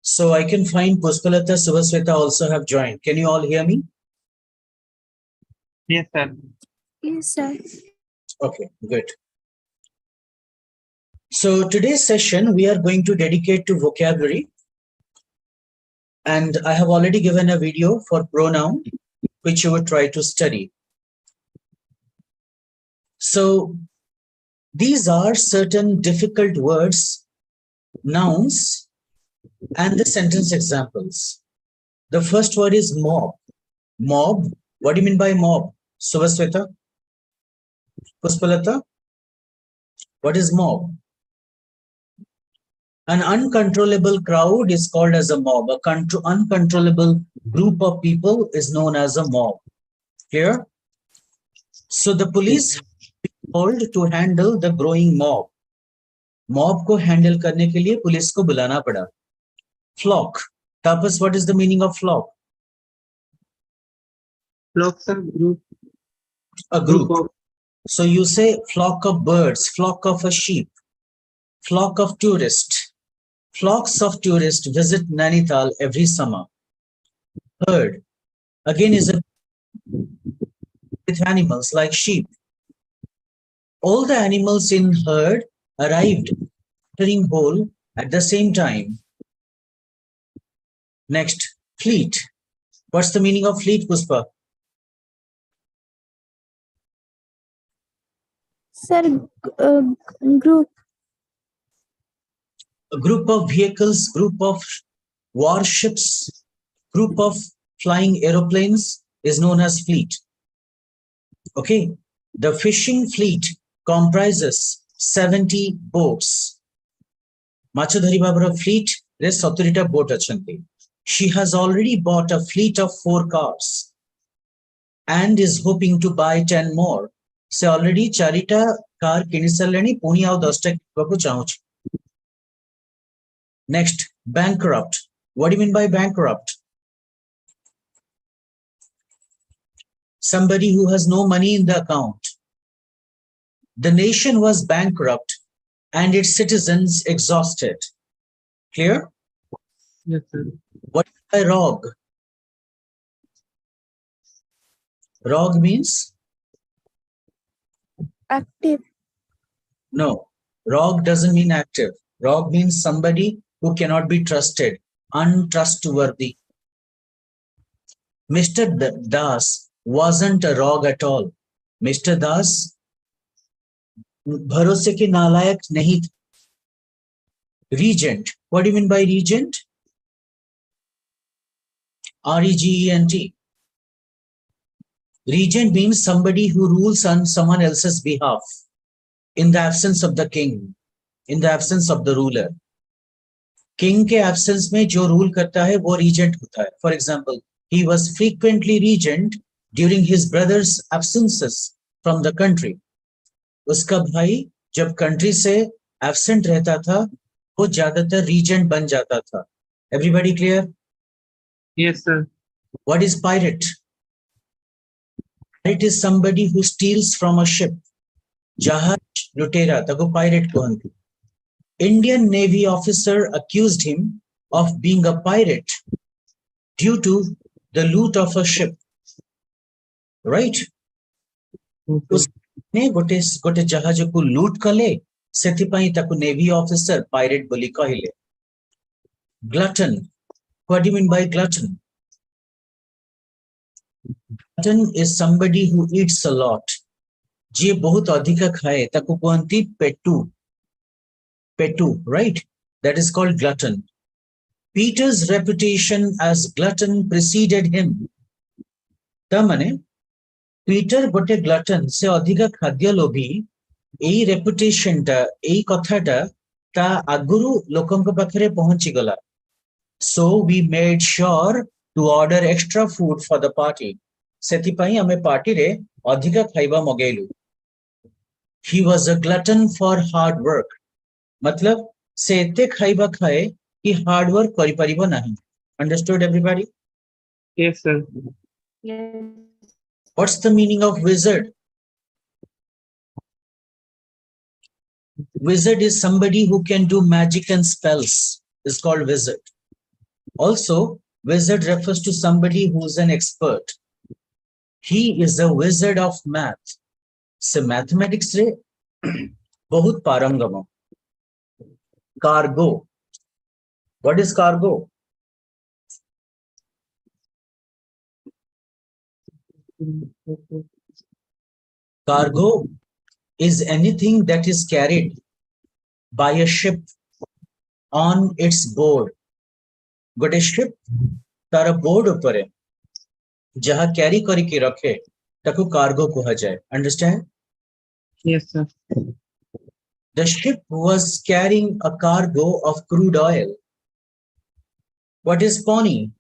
So I can find Puspalata, Subhasweta also have joined. Can you all hear me? Yes, sir. Yes, sir. Okay, good. So today's session, we are going to dedicate to vocabulary. And I have already given a video for pronoun, which you would try to study. So these are certain difficult words, nouns, and the sentence examples. The first word is mob. Mob, what do you mean by mob? Subhasweta? Puspalata? What is mob? An uncontrollable crowd is called as a mob. An uncontrollable group of people is known as a mob. Clear? So the police called to handle the growing mob. Mob को handle करने के लिए police को बुलाना पड़ा. Flock. Tapas, what is the meaning of flock? Flock, sir, group. A group. Of. So you say flock of birds, flock of a sheep, flock of tourists. Flocks of tourists visit Nainital every summer. Herd, again, is a with animals like sheep. All the animals in herd arrived watering hole at the same time. Next, fleet. What's the meaning of fleet, Puspa? Sir, group. A group of vehicles, group of warships, group of flying aeroplanes is known as fleet. Okay, the fishing fleet comprises 70 boats. Machadhari Babara fleet, there's 70 boat achanti. She has already bought a fleet of 4 cars and is hoping to buy 10 more. So already charita car kinisalani puni au 10 kibaku chahuchi. Next, bankrupt. What do you mean by bankrupt? Somebody who has no money in the account. The nation was bankrupt and its citizens exhausted. Clear? Yes, sir. What is by rogue? Rogue means? Active. No, rogue doesn't mean active. Rogue means somebody who cannot be trusted, untrustworthy. Mr. Das wasn't a rogue at all. Mr. Das भरोसे के नालायक नहीं था. Regent. What do you mean by regent? R-E-G-E-N-T. Regent means somebody who rules on someone else's behalf in the absence of the king, in the absence of the ruler. King के absence में जो rule करता है वो regent होता है. For example, he was frequently regent during his brother's absences from the country. उसका भाई जब country से absent रहता था वो ज्यादातर regent बन जाता था. Everybody clear? Yes, sir. What is pirate? Pirate is somebody who steals from a ship. Jahaj lutera tago pirate कहते. Indian Navy officer accused him of being a pirate due to the loot of a ship. Right? उसने गोटे जहाज को लूट कले सेथिपाई ताकु navy officer pirate बोली कहिले. Glutton. What do you mean by glutton? Glutton is somebody who eats a lot. जे बहुत अधिक खाए ताकु कहंती पेटू. Petu, right? That is called glutton. Peter's reputation as glutton preceded him. तामने Peter गोटे glutton से अधिक खाद्य लोभी एई reputation टा एई कथा टा ता आगुरु लोकन को पाखरे पहुंची गला. So we made sure to order extra food for the party. सेथिपाई हमें पार्टी रे अधिक खाइबा मगेलु. He was a glutton for hard work. मतलब से एते खाइबा खाए कि हार्ड वर्क करि परिबो नाही. Understood everybody? Yes, sir. Yes. What's the meaning of wizard? Wizard is somebody who can do magic and spells. Is called wizard. Also, wizard refers to somebody who's an expert. He is a wizard of math. So mathematics re bahut parangama. Cargo. What is cargo? Cargo is anything that is carried by a ship on its board. But a ship तार board ऊपर है जहां carry करके रखे ताको cargo कहा जाए. Understand? Yes, sir. The ship was carrying a cargo of crude oil. What is pony?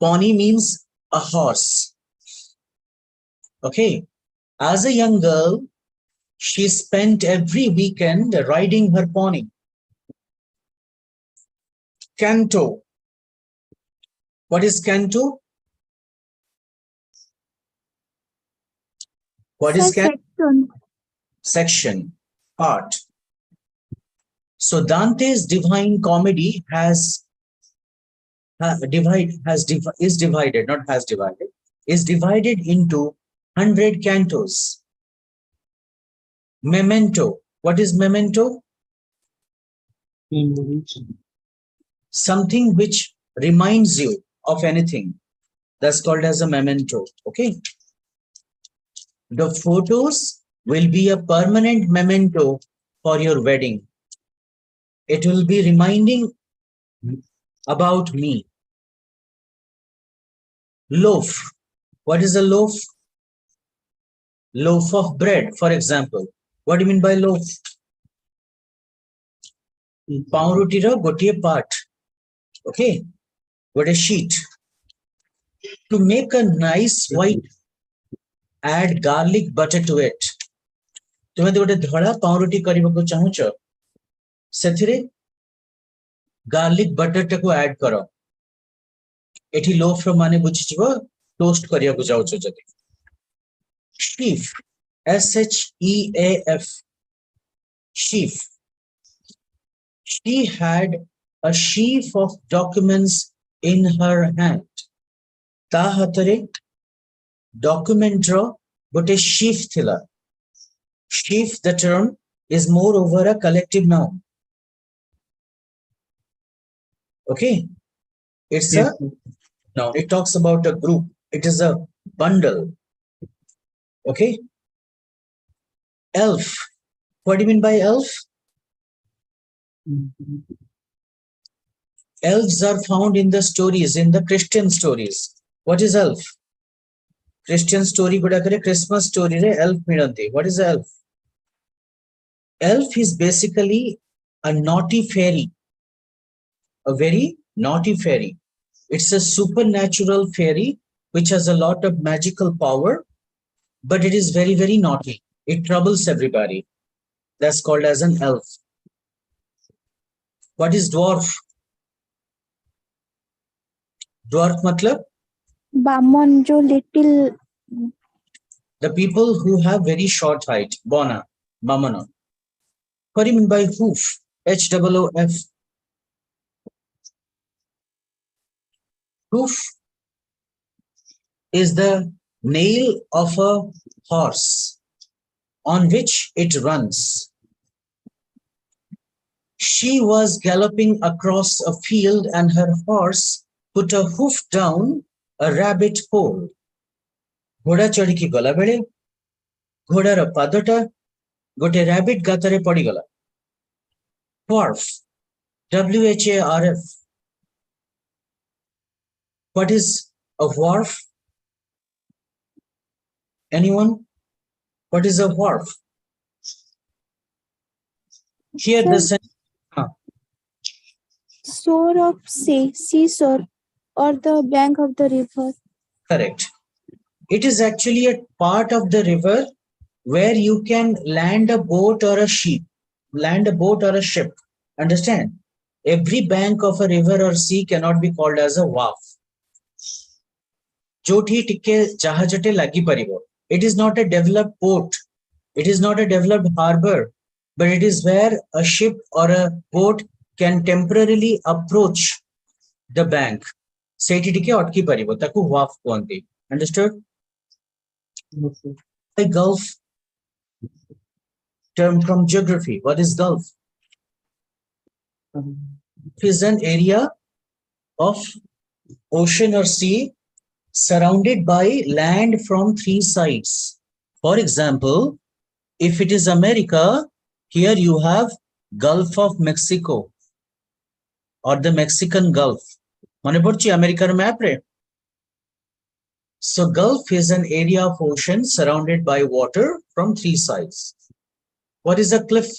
Pony means a horse. Okay. As a young girl, she spent every weekend riding her pony. Canto. What is canto? What is canto? Section. Section, part. So Dante's Divine Comedy is divided into 100 cantos. Memento. What is memento? Something which reminds you of anything. That's called as a memento. Okay. The photos will be a permanent memento for your wedding. It will be reminding about me. Loaf. What is a loaf? Loaf of bread, for example. What do you mean by loaf? Paurutira gotiye part. Okay. What a sheet. To make a nice white, add garlic butter to it. तुमे तो गोटे धड़ा पाउरुटी करबा चाहूच सेथिरे garlic butter टाको add करो. एठी loaf रो माने बुझिछबो toast करिया को जाउछ जदी. Sheaf, SHEAF, sheaf. She had a sheaf of documents in her hand. ता हातरे document रो गोटे sheaf थिला. Sheaf, the term, is moreover a collective noun. Okay, it's Yes, a noun. It talks about a group. It is a bundle. Okay. Elf. What do you mean by elf? Elves are found in the stories, in the Christian stories. What is elf? Christian story gudakare Christmas story re elf midanti. What is elf? Elf is basically a naughty fairy, a very naughty fairy. It's a supernatural fairy which has a lot of magical power, but it is very, very naughty. It troubles everybody. That's called as an elf. What is dwarf? Dwarf matlab? Baman jo little. The people who have very short height. Bona, Bamana. What do you mean by hoof? HOOF. Hoof is the nail of a horse on which it runs. She was galloping across a field and her horse put a hoof down a rabbit hole. घोड़ा चढ़ी की गला बेले घोड़ार पादटा गोटे rabbit गाତରେ पड़ीगला. Wharf, WHARF. What is a wharf? Anyone? What is a wharf? Here the sentence. Shore of sea, seashore, or the bank of the river. Correct. It is actually a part of the river where you can land a boat or a ship. Understand? Every bank of a river or sea cannot be called as a wharf. जोठी टिके जहाजटे लगी परिबो. It is not a developed port. It is not a developed harbor, but it is where a ship or a boat can temporarily approach the bank. ସେଇଠି ଟିକେ ଅଟକି ପାରିବ ତାକୁ wharf କୁହନ୍ତି. Understood? Yes, sir. A Gulf term from geography. What is Gulf? It is an area of ocean or sea surrounded by land from three sides. For example, if it is America, here you have Gulf of Mexico or the Mexican Gulf. মনে পড়ছে আমেরিকার map রে? So Gulf is an area of ocean surrounded by water from three sides. What is a cliff?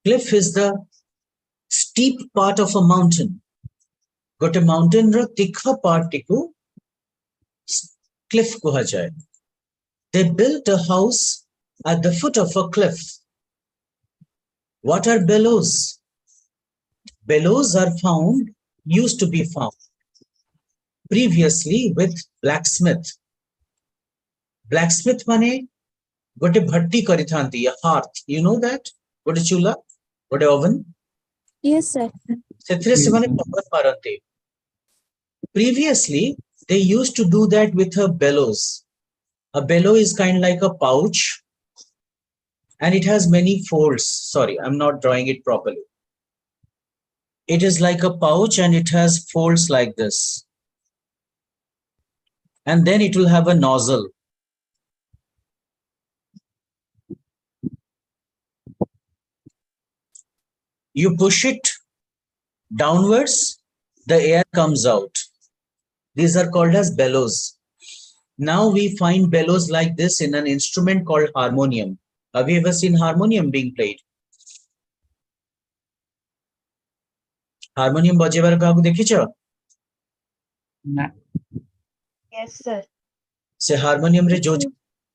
Cliff is the steep part of a mountain. Got a mountain ro tikha part tiku cliff kuhajaye. They built a house at the foot of a cliff. What are bellows? Bellows are used to be found previously with blacksmith. Blacksmith mane gote bhatti karithanti, a hearth. You know that? Gote chula, gote oven. Yes, sir. Sethire semane pavan marante. Previously, they used to do that with a bellows. A bellow is kind of like a pouch and it has many folds. Sorry, I'm not drawing it properly. It is like a pouch and it has folds like this. And then it will have a nozzle. You push it downwards, the air comes out. These are called as bellows. Now we find bellows like this in an instrument called harmonium. Have you ever seen harmonium being played? Harmonium बजेबार काहाकु देखिଛ? Na. Yes, sir. से harmonium रे जो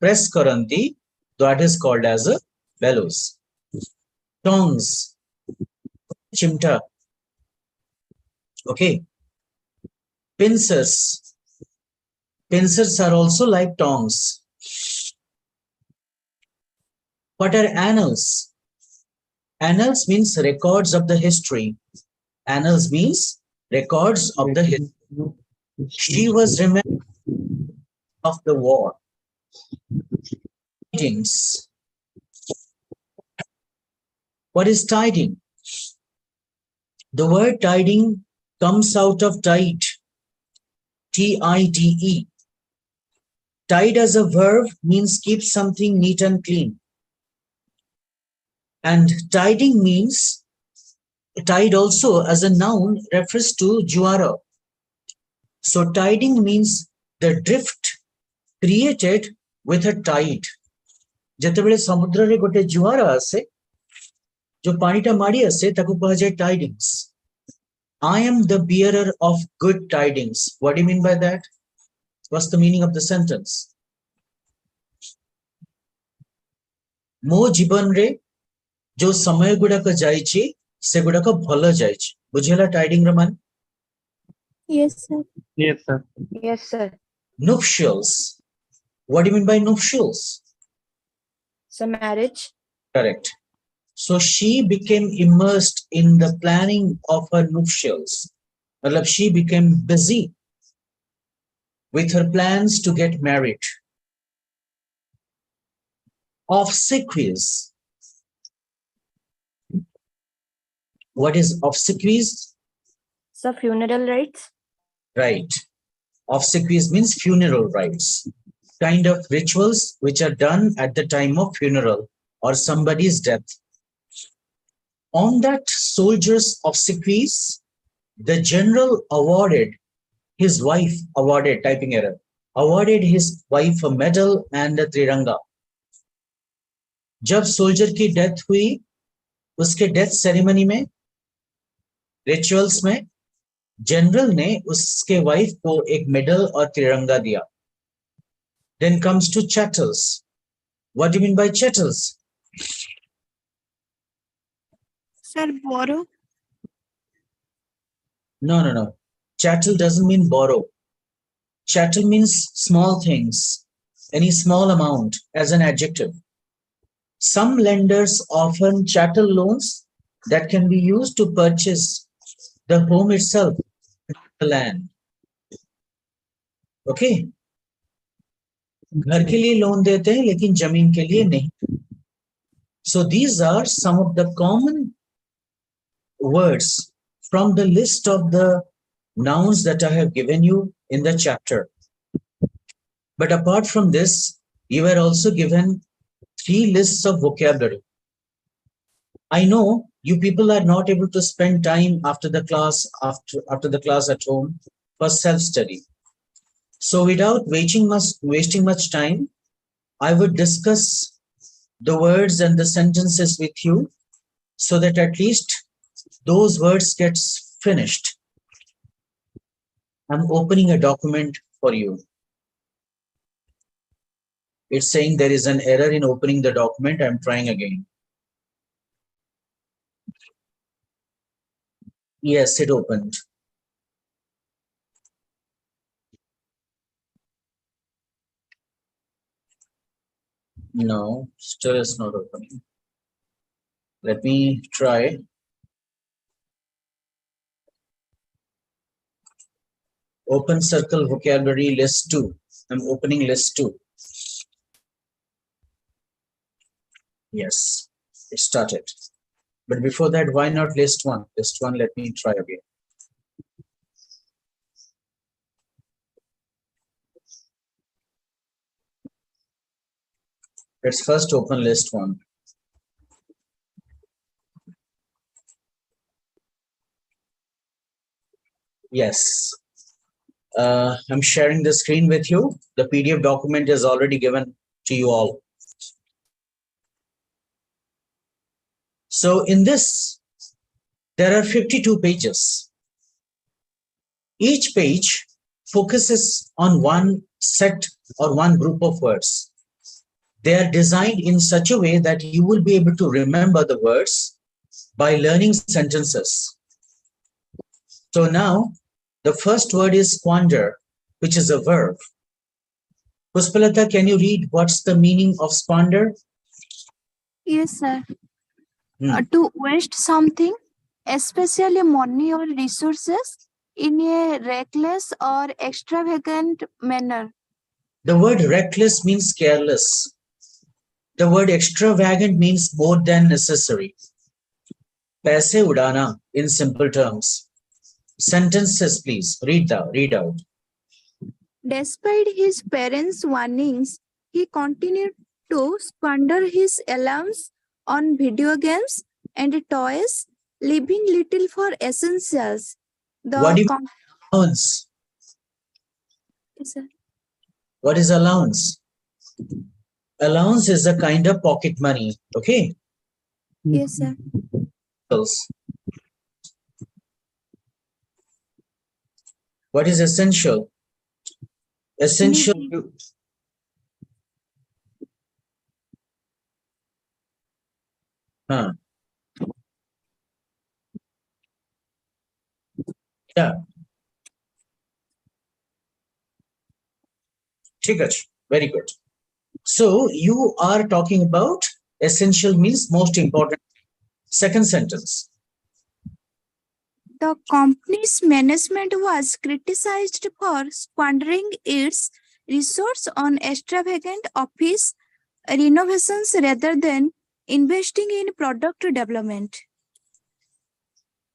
press करंती, that is called as a bellows. Tongs, chimta. Okay. Pincers. Pincers are also like tongs. What are annals? Annals means records of the history. Annals means records of the history. She was remembered of the war. Tidings. What is tiding? The word tiding comes out of tide. T-I-D-E. Tide as a verb means keep something neat and clean. And tiding means, tide also as a noun refers to juara. So tiding means the drift created with a tide. ଯେତେବେଳେ ସମୁଦ୍ରରେ ଗୋଟେ ଜୁଆର ଆସେ, जो ପାଣିଟା ମାଡ଼ି ଆସେ ତାକୁ କୁହାଯାଏ tidings. I am the bearer of good tidings. What do you mean by that? What's the meaning of the sentence? ମୋ ଜୀବନରେ जो समय गुड़ाक जाइछि से गुड़ाक भल जाइछि. बुझिला tiding ର ମାନ? Yes, sir. Yes, sir. Yes, sir. Nuptials. What do you mean by nuptials? So marriage. Correct. So she became immersed in the planning of her nuptials. Matlab she became busy with her plans to get married. Obsequies. What is obsequies? So funeral rites. Right. Obsequies means funeral rites. Kind of rituals which are done at the time of funeral or somebody's death. On that soldier's obsequies, the general awarded his wife, typing error, awarded his wife a medal and a triranga. जब soldier की death हुई, उसके death ceremony में, rituals में, general ने उसके wife को एक मेडल और तिरंगा दिया. Then comes to chattels. What do you mean by chattels? Sir, borrow. No. Chattel doesn't mean borrow. Chattel means small things. any small amount as an adjective. Some lenders offer chattel loans that can be used to purchase the home itself, the land. Okay? घर के लिए loan देते हैं लेकिन जमीन के लिए नहीं. So these are some of the common words from the list of the nouns that I have given you in the chapter. But apart from this, you were also given 3 lists of vocabulary. I know you people are not able to spend time after the class at home for self-study. So without wasting much time, I would discuss the words and the sentences with you so that at least those words gets finished. I'm opening a document for you. It's saying there is an error in opening the document. I'm trying again. Yes, it opened. No, still it's not opening. Let me try. Open circle vocabulary list 2. I'm opening list 2. Yes, it started. But before that, why not list 1? List 1, let me try again. Let's first open list 1. Yes. I'm sharing the screen with you. The PDF document is already given to you all. So in this, there are 52 pages. Each page focuses on one set or one group of words. They are designed in such a way that you will be able to remember the words by learning sentences. So now, the first word is squander, which is a verb. Puspalata, can you read what's the meaning of squander? Yes, sir. To waste something, especially money or resources, in a reckless or extravagant manner. The word reckless means careless. The word extravagant means more than necessary. Paise udana in simple terms. Sentences, please. Read out. Despite his parents' warnings, he continued to squander his allowance on video games and toys, leaving little for essentials. What do you mean allowance? Yes, sir. What is allowance? Allowance is a kind of pocket money, okay? Yes, sir. What is essential? Essential. Huh. Yeah. Very good. So you are talking about essential means most important. Second sentence. The company's management was criticized for squandering its resources on extravagant office renovations rather than investing in product development.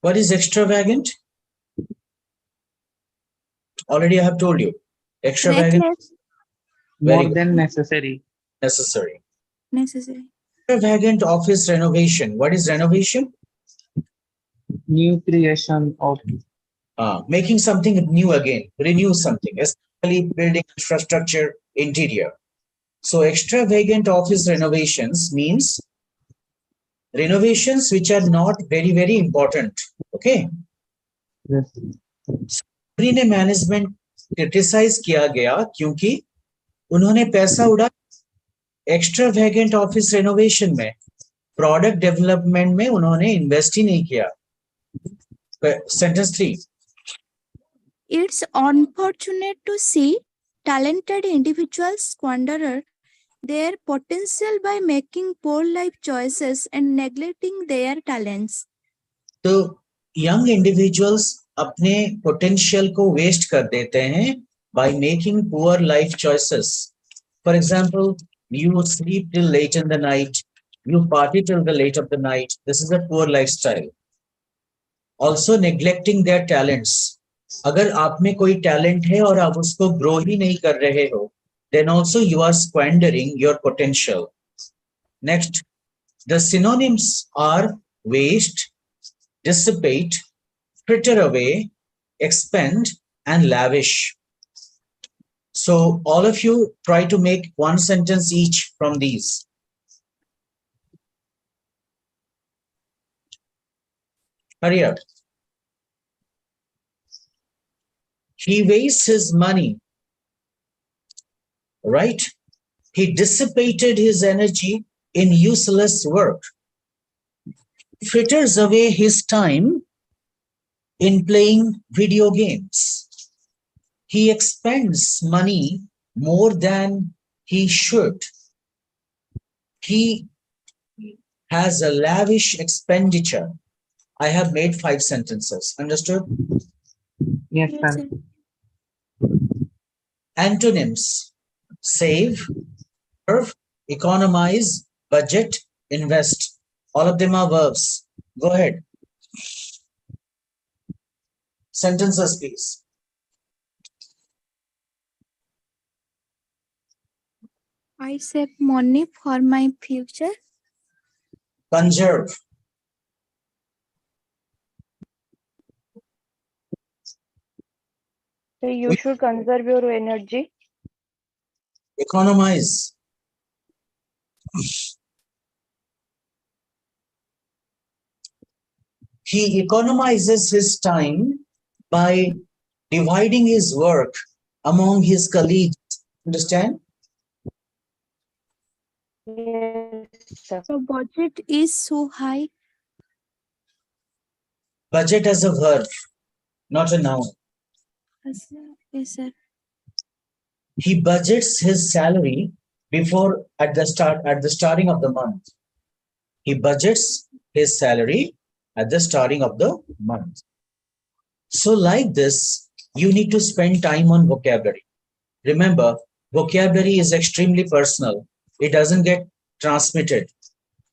What is extravagant? Already I have told you. Extravagant. More than necessary. Necessary. Necessary. Extravagant office renovation. What is renovation? New creation of. Making something new again. Renew something. Especially building infrastructure, interior. So extravagant office renovations means renovations which are not very, very important. Okay. Yes. Company ने management criticise किया गया क्योंकि उन्होंने पैसा उड़ा extravagant office renovation में, product development में उन्होंने इन्वेस्ट ही नहीं किया. Sentence 3. It's unfortunate to see talented individuals squander their potential by making poor life choices and neglecting their talents. तो young individuals अपने potential को waste कर देते हैं by making poor life choices. For example, you sleep till late in the night, you party till the late of the night. This is a poor lifestyle. Also neglecting their talents. अगर आप में कोई talent है और आप उसको grow ही नहीं कर रहे हो, then also you are squandering your potential. Next, the synonyms are waste, dissipate, fritter away, expend, and lavish. So all of you try to make one sentence each from these. Hurry up. He wastes his money, right? He dissipated his energy in useless work. He fritters away his time in playing video games. He expends money more than he should. He has a lavish expenditure. I have made 5 sentences. Understood? Yes, Yes, sir. sir. Antonyms: save, serve, economize, budget, invest. All of them are verbs. Go ahead. Sentences, please. I save money for my future. Conserve, So you should conserve your energy. economize, he economizes his time by dividing his work among his colleagues. Understand? Yes, sir. The budget is so high. Budget as a verb, not a noun. Yes, sir. He budgets his salary before at the starting of the month. He budgets his salary at the starting of the month. So like this, you need to spend time on vocabulary. Remember, vocabulary is extremely personal. It doesn't get transmitted.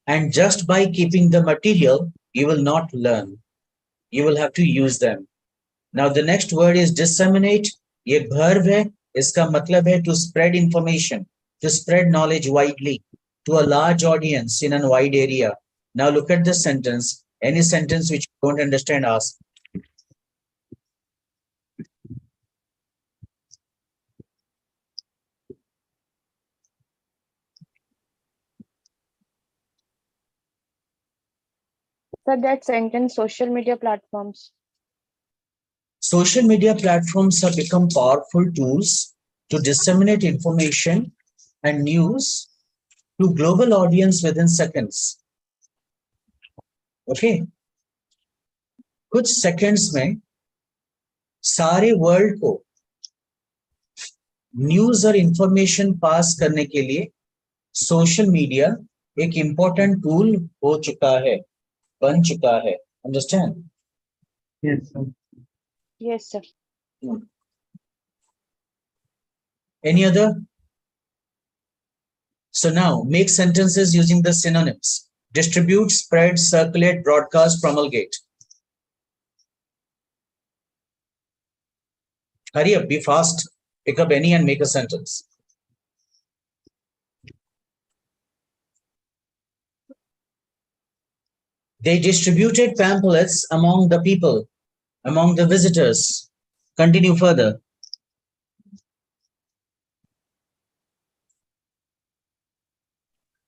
And just by keeping the material, you will not learn. You will have to use them. Now the next word is disseminate. ये एक verb है. इसका मतलब है to spread information, to spread knowledge widely to a large audience in a wide area. Now look at the sentence. Any sentence which you don't understand, ask. So that sentence, social media platforms. Social media platforms have become powerful tools to disseminate information and news to global audience within seconds. Okay? कुछ seconds में सारे world को news और information pass करने के लिए social media एक important tool हो चुका है, बन चुका है. Understand? Yes, sir. Yes, sir. Any other? So now make sentences using the synonyms: distribute, spread, circulate, broadcast, promulgate. Hurry up, be fast. Pick up any and make a sentence. They distributed pamphlets among the people, among the visitors. Continue further.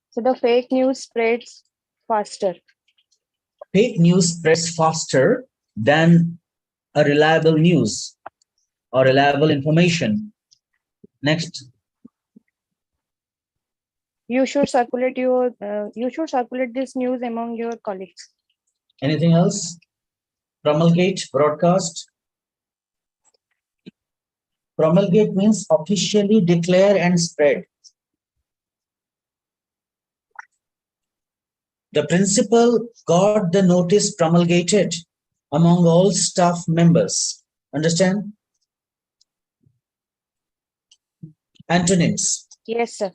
So the fake news spreads faster. Fake news spreads faster than a reliable news or reliable information. Next. You should circulate this news among your colleagues. Anything else? Promulgate, broadcast. Promulgate means officially declare and spread. The principal got the notice promulgated among all staff members. Understand? Antonyms. Yes, sir.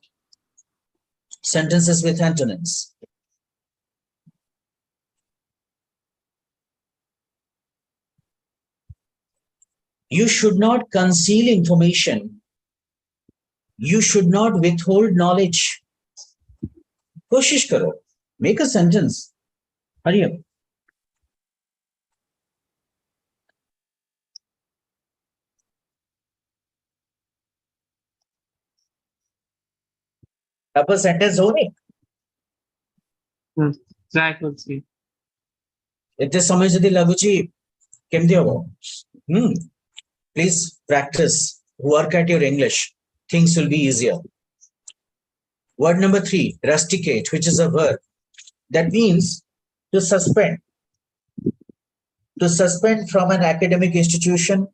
Sentences with antonyms. You should not conceal information. You should not withhold knowledge. Koshish karo. Make a sentence. Hurry up. अब sentence हो नहीं. Try to see. इतने समय जदी लगुची केमती होगा. Please practice. Work at your English. Things will be easier. Word number 3, rusticate, which is a verb. That means to suspend. To suspend from an academic institution,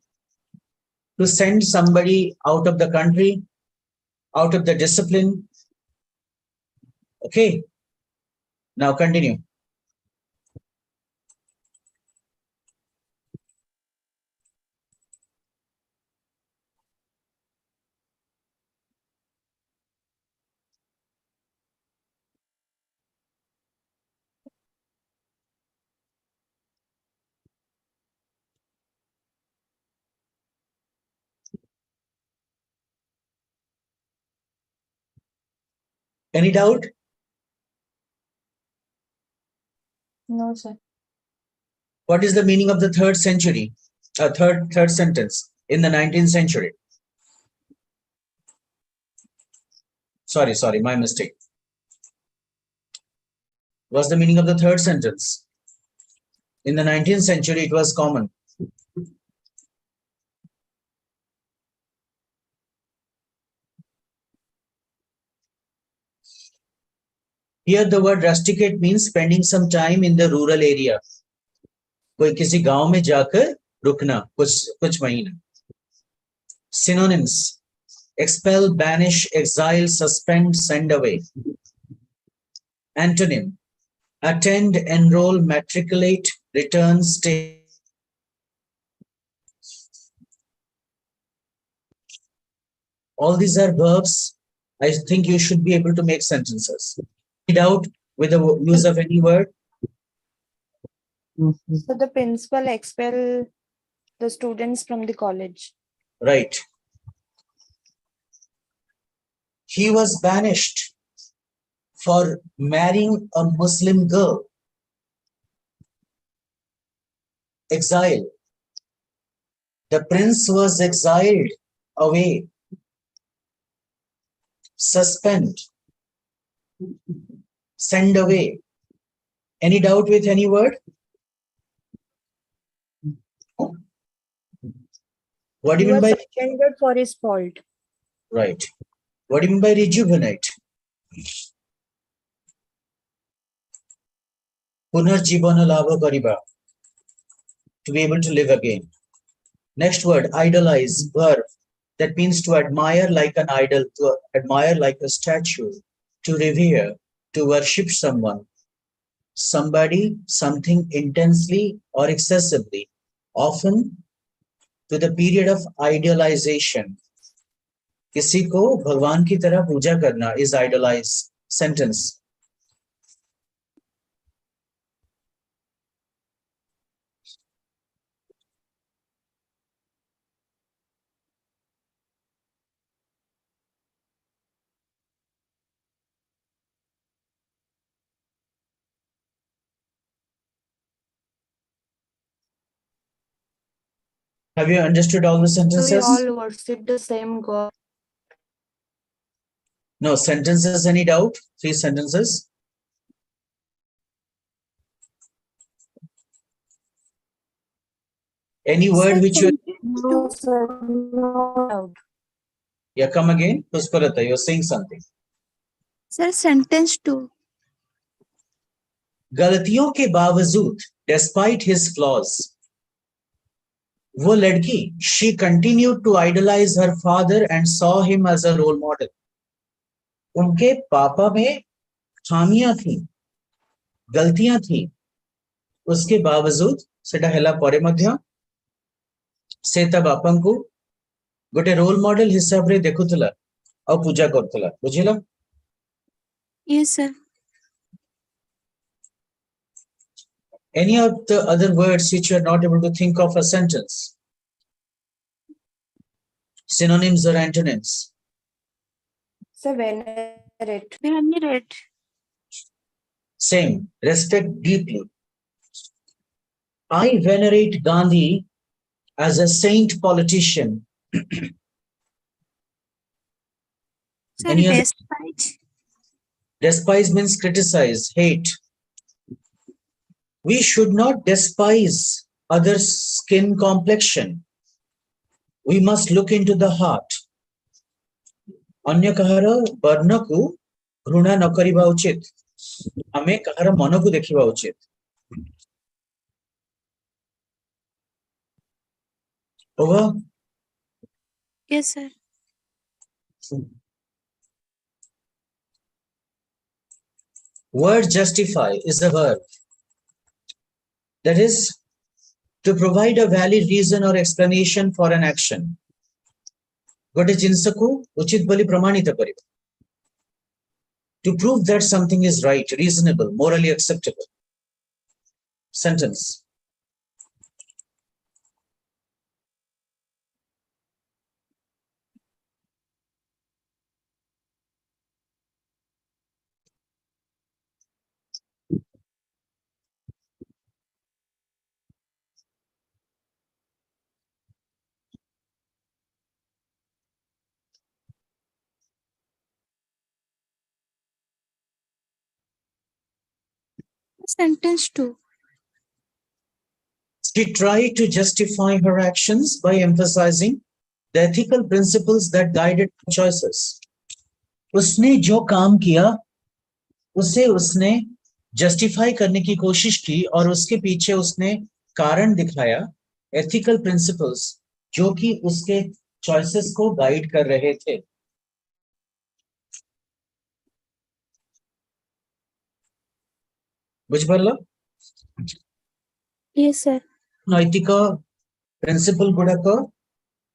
to send somebody out of the country, out of the discipline. Okay. Now continue. Any doubt? No, sir. What is the meaning of the third century? Third sentence in the 19th century. Sorry, my mistake. What's the meaning of the third sentence? In the 19th century, it was common. Here the word rusticate means spending some time in the rural area. कोई किसी गांव में जाकर रुकना कुछ महीना. Synonyms: expel, banish, exile, suspend, send away. Antonym: attend, enroll, matriculate, return, stay. All these are verbs. I think you should be able to make sentences. Any doubt with the use of any word? So the principal expel the students from the college. Right. He was banished for marrying a Muslim girl. Exile. The prince was exiled away. Suspend. Send away. Any doubt with any word? What do He you mean was by suspended for his fault. right? What do you mean by rejuvenate? Punarjibana lava kariba. To be able to live again. Next word, idolize, verb. That means to admire like an idol, to admire like a statue, to revere, to worship someone, somebody, something intensely or excessively, often to the period of idealization. किसी को भगवान की तरह पूजा करना is idolize. Sentence. Have you understood all the We sentences? all worship the same God. No, sentences, any doubt? 3 sentences. Any word which you... No, sir. No doubt. Yeah, come again. Pushparata, you're saying something. Sir, sentence 2. गलतियों के बावजूद, despite his flaws. वो लड़की, she continued to idolize her father and saw him as a role model. उनके पापा में खामियां थी, गलतियां थी, उसके बावजूद सेटा हेला परे मध्य से ता बापा को गोटे रोल मॉडल हिसाब रे देखुतला और पूजा Kartala, बुझिला? Yes, sir. Any of the other words which you are not able to think of a sentence? Synonyms or antonyms? Sir, venerate. Venerate. Same, respect deeply. I venerate Gandhi as a saint politician. Sir, Any other? despite. Despise means criticize, hate. We should not despise others' skin complexion. We must look into the heart. अन्य कहार वर्ण को घृणा न करिबा उचित, हमें कहार मन को देखिबा उचित. Over. Yes, sir. Word justify is a verb. That is to provide a valid reason or explanation for an action. गोटे जिनस को उचित बोली प्रमाणित करिबा. To prove that something is right, reasonable, morally acceptable. Sentence. Sentence 2. She tried to justify her actions by emphasizing the ethical principles that guided her choices. उसने जो काम किया उसे उसने जस्टिफाई करने की कोशिश की और उसके पीछे उसने कारण दिखाया, एथिकल प्रिंसिपल्स जो कि उसके चॉइसेस को गाइड कर रहे थे. बुझिपारल? Yes, sir. नैतिक प्रिंसिपल गुड़ाक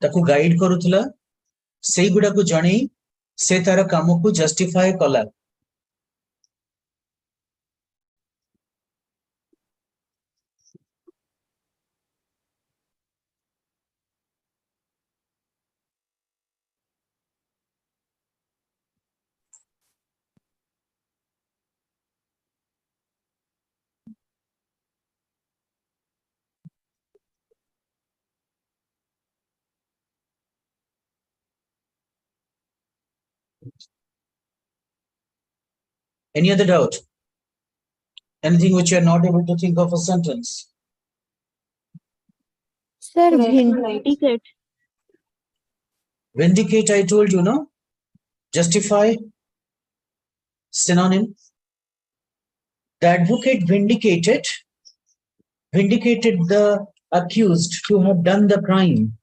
ताकू गाइड करूथला, सेई गुड़ा को जणी से तार काम को जस्टिफाई कला. Any other doubt? Anything which you are not able to think of a sentence? Sir, vindicate. Vindicate, I told you, no? Justify, synonym. The advocate vindicated the accused to have done the crime.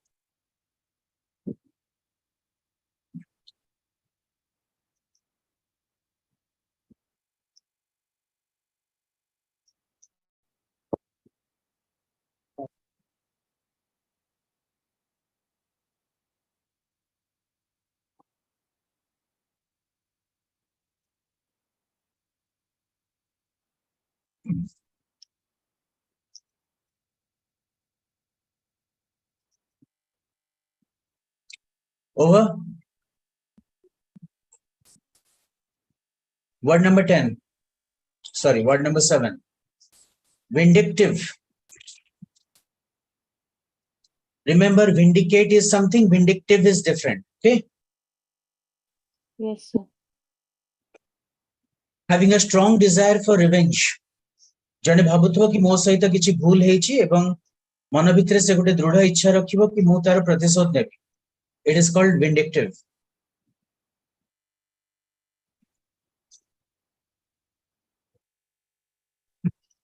Over. Word number 10. Sorry, word number 7. Vindictive. Remember, vindicate is something, vindictive is different. Okay? Yes, sir. Having a strong desire for revenge. जने भाबुथबो कि मो सहित किछि भूल हेछि एवं मन भितरे से गोटे दृढ़ इच्छा रखिबो कि मु तार प्रतिशोध नेबी. It is called vindictive.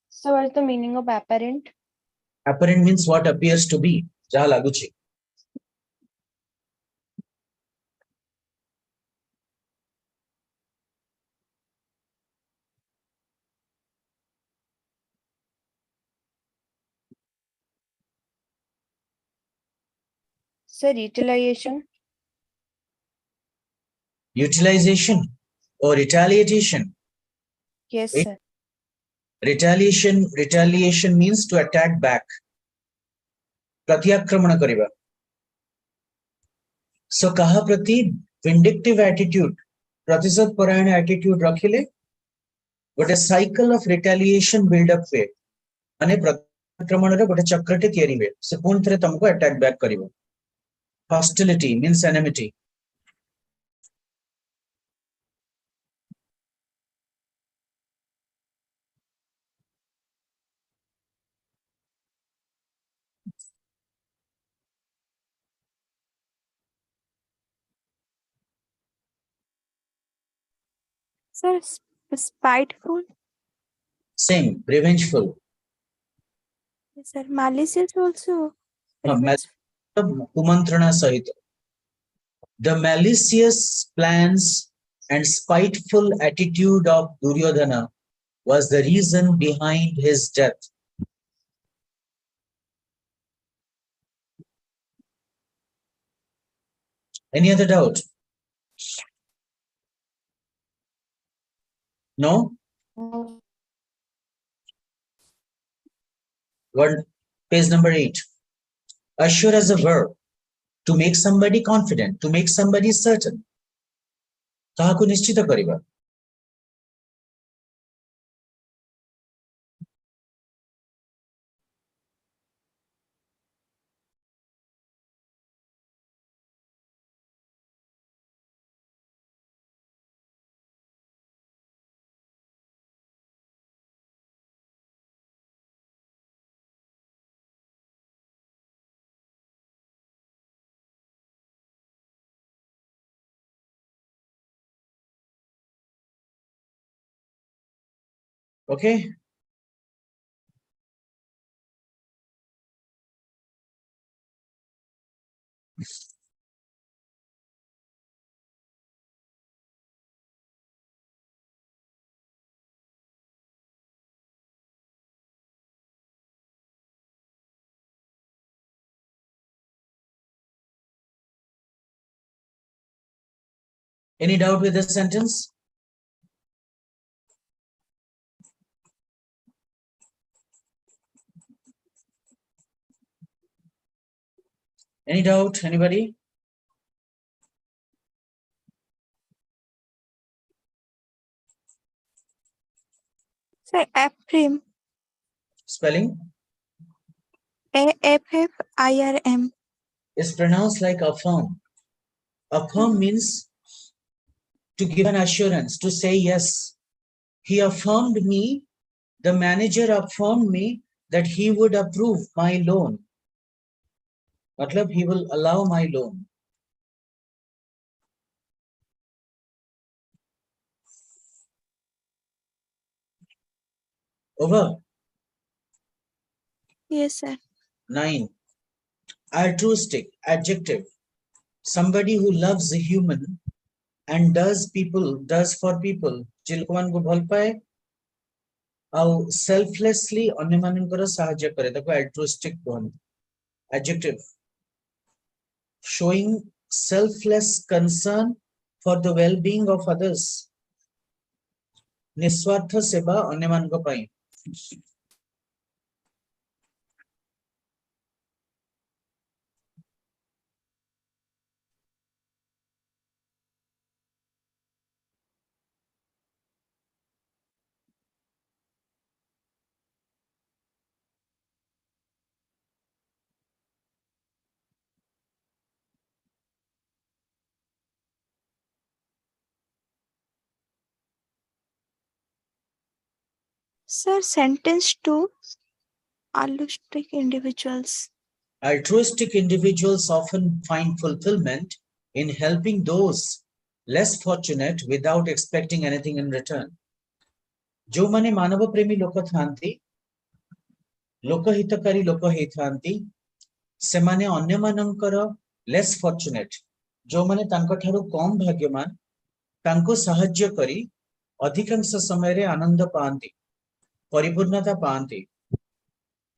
So what is the meaning of apparent? Apparent means what appears to be. ଯାହା ଲାଗୁଛି। Sir, utilization. Utilization or retaliation. Yes, Eh? sir. Retaliation means to attack back. प्रत्याक्रमण करिबा. So कहा प्रति vindictive attitude, प्रतिशत परायण attitude रखिले, गोटे cycle of retaliation build up हुए. माने प्रत्याक्रमण रे गोटे चक्रटे तयारी हुए. से पुणी थरे तुमको attack back करिबो. Hostility means enmity. Sir, spiteful. Same, revengeful. Yes, sir, malicious also. कुमंत्रणा सहित. The malicious plans and spiteful attitude of Duryodhana was the reason behind his death. Any other doubt? No? What? Page number 8. Assure as a verb. To make somebody confident, to make somebody certain. काहाकु निश्चित करिबा. Okay? Any doubt with this sentence? Any doubt? Anybody? Sir, affirm. Spelling AFFIRM. is pronounced like affirm. Affirm means to give an assurance, to say yes. He affirmed me, the manager affirmed me that he would approve my loan. Matlab, he will allow my loan. Over. Yes, sir. 9. Altruistic, adjective. Somebody who loves a human and does for people. Chilkuman ko bhal pae. Au selflessly अन्य मानकर साहाय्य करे. देखो altruistic बन. Adjective. Showing selfless concern for the well-being of others. निस्वार्थ सेवा अन्य मानक पाई. Sir, sentence to altruistic individuals. Altruistic individuals often find fulfillment in helping those less fortunate without expecting anything in return. जो माने मानव प्रेमी लोक थांती, लोकहितकारी लोक हेथांती, सेमाने अन्य मानकर लेस फॉर्चुनेट जो माने तांको ठारू कम भाग्यमान तांको साहाय्य करी अधिकांश समय रे आनंद पाआंती परिपूर्णता पाआंती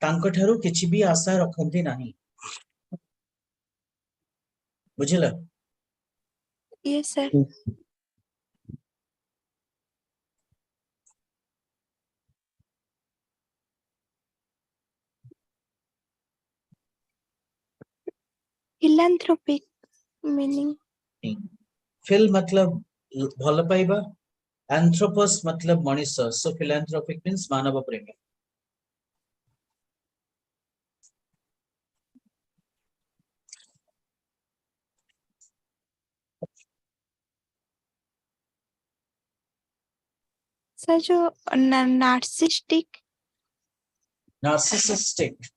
तांको ठारू किछि भी आशा रखंती नाही बुझिला Yes, sir. Yes. Philanthropic meaning. Phil मतलब भल पाइबा एंथ्रोपस मतलब मनुष्य सो फिलैंथ्रोपिक मींस मानव प्रेमी Sir, जो narcissistic. Narcissistic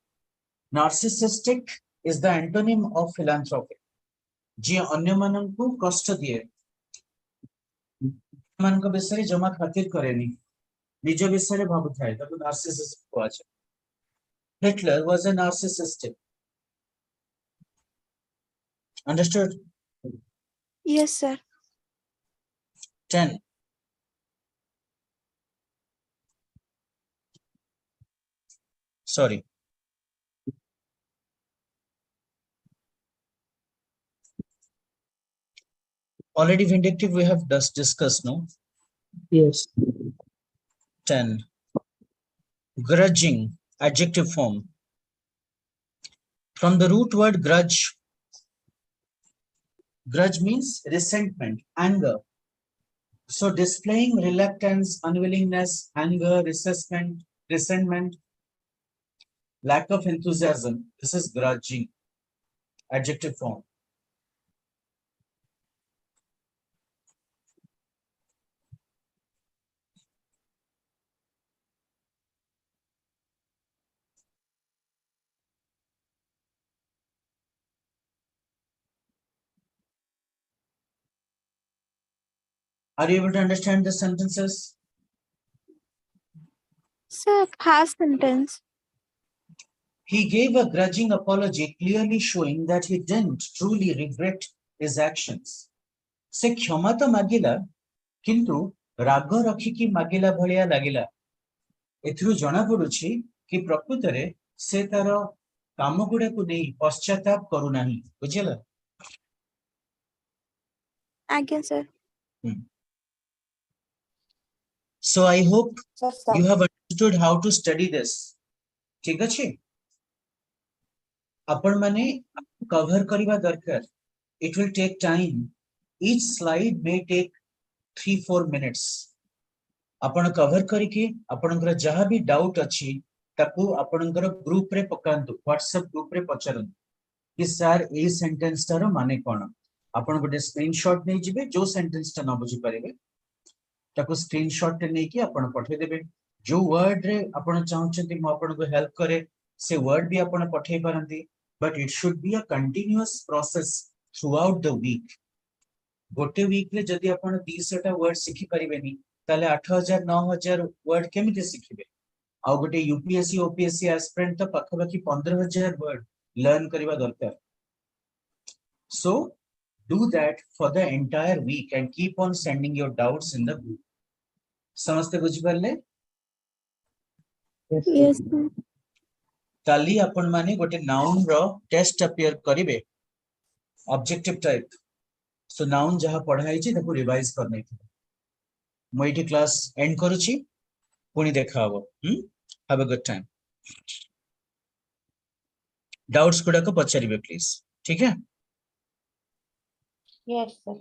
is the antonym of philanthropic जे अन्य माननकु कष्ट दिए मानक विषय जमा खातिर करेनी निज विषय भाबुथाय तब नार्सिसिस्ट कोआछ Hitler was a narcissistic understood Yes, sir. 10 sorry already vindictive we have just discussed no Yes. 10 grudging adjective form from the root word grudge means resentment anger so displaying reluctance unwillingness anger resentment lack of enthusiasm this is grudging adjective form are you able to understand the sentences Sir, first sentence. he gave a grudging apology clearly showing that he didn't truly regret his actions se क्षमा तो मागिला किंतु राग रखिकी मागिला भलिया लागिला एथिरु जणा पडुछि कि प्रकृतरे से तार काम गुडा को नै पश्चाताप करू नाही बुझिला Again, sir. so I hope Sir, you have understood how to study this ठीक अछि आपण माने कवर करिवा दरकार it will take time each slide may take 3-4 minutes आपण कवर करिके आपणकर जहां भी डाउट अछि ताकू आपणकर ग्रुप रे पकांतु व्हाट्सएप ग्रुप रे पचरन कि सर ए सेंटेंस तार माने कोन आपण गोटे स्क्रीनशॉट नै जिवे जो सेंटेंस ता न बुझी परिबे ताकू स्क्रीनशॉट नै कि आपण पठे देबे जो वर्ड रे आपण चाहछंती म आपण को हेल्प करे से वर्ड भी आपण पठे परंती but it should be a continuous process throughout the week गोटे वीक रे जदी आपण 200 टा वर्ड सिखि परिबेनी ताले 8000 9000 वर्ड केमिति सिखिबे आ गोटे यूपीएससी ओपीएससी एस्पिरेंट तो पाखपाखी 15000 वर्ड लर्न करिवा दरकार so do that for the entire week and keep on sending your doubts in the group समझते बुझि परले Yes. Yes, sir. काली आपण माने गोटे नाउन रो टेस्ट अपियर करिवे ऑब्जेक्टिव टाइप सो नाउन जहां पढाई छि ताको रिवाइज करनै मो एठी क्लास एंड करूछि पुनी देखा हबो have a good time doubts गुडा को पचारिबे प्लीज ठीक है yes, sir.